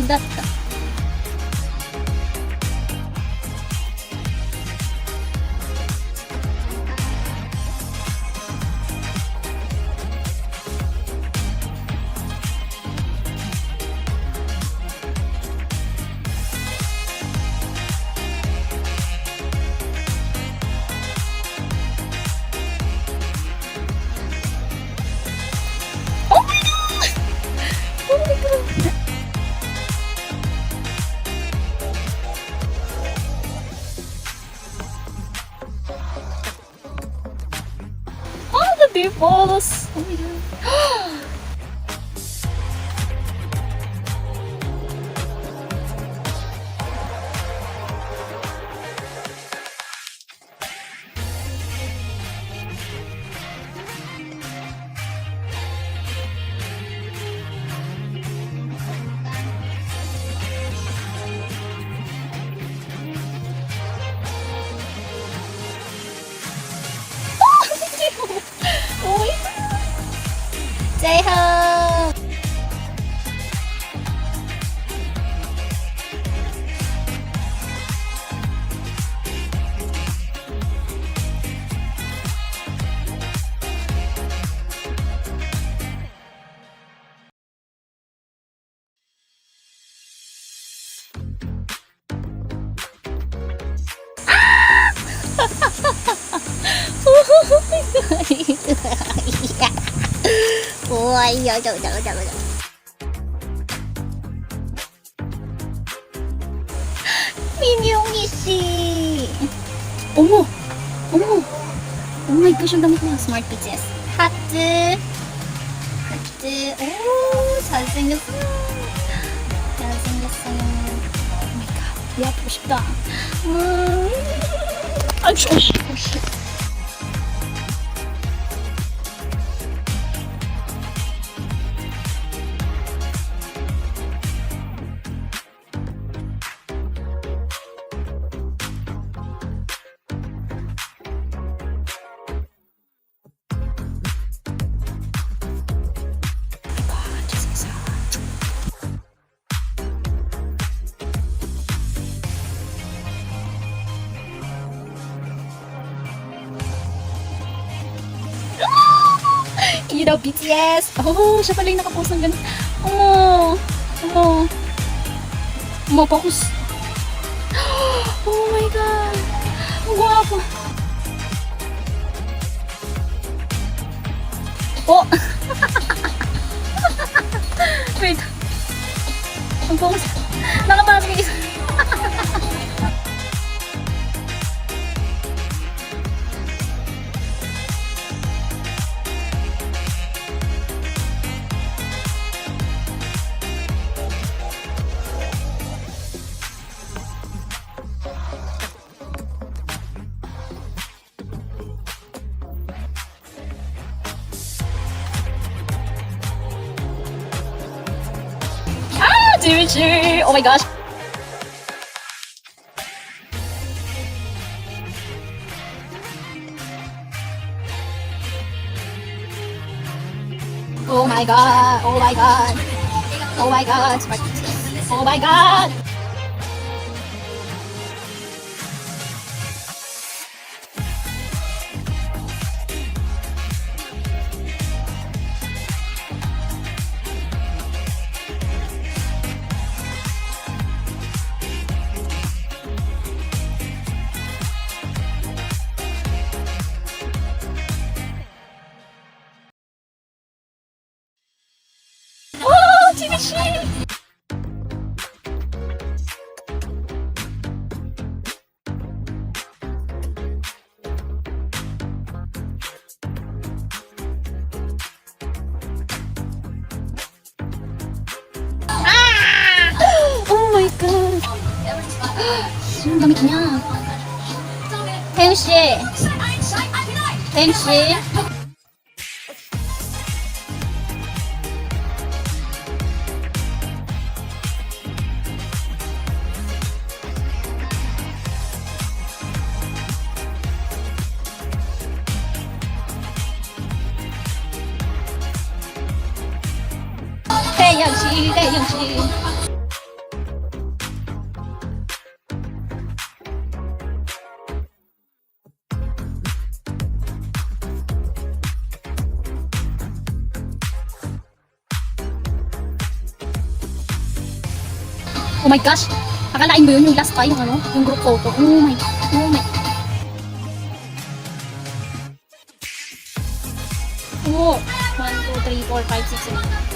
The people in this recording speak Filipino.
だった。Balls. Oh my god. Say ho! Ôi, trời trời trời trời trời. 민용이 씨. 어머, 어머, 어머 이쁘신다 SmartxBTS. 하트, 하트. 오, 잘생겼어. 잘생겼어. 오 마이 갓, 얘 보고 싶다. 아이씨, 아이씨, 아이씨. You know BTS. Oh, siya pala yung nakapost ng ganun. Oh, oh. Mo focus. Oh my god. Ang guwapo. Oh. Wait. Ang focus. Nakapasok yung isa. Oh my gosh. Oh my god. Oh my god. Oh my god. Oh my god. TV. Oh my god. Ang damit niya. 태윤씨. 태윤씨. 태윤씨. Oh my gosh! Akalain mo yun, yung last pa, yung ano, yung group photo. Oh my, oh my. Oh, 1, 2, 3, 4, 5, 6, 7.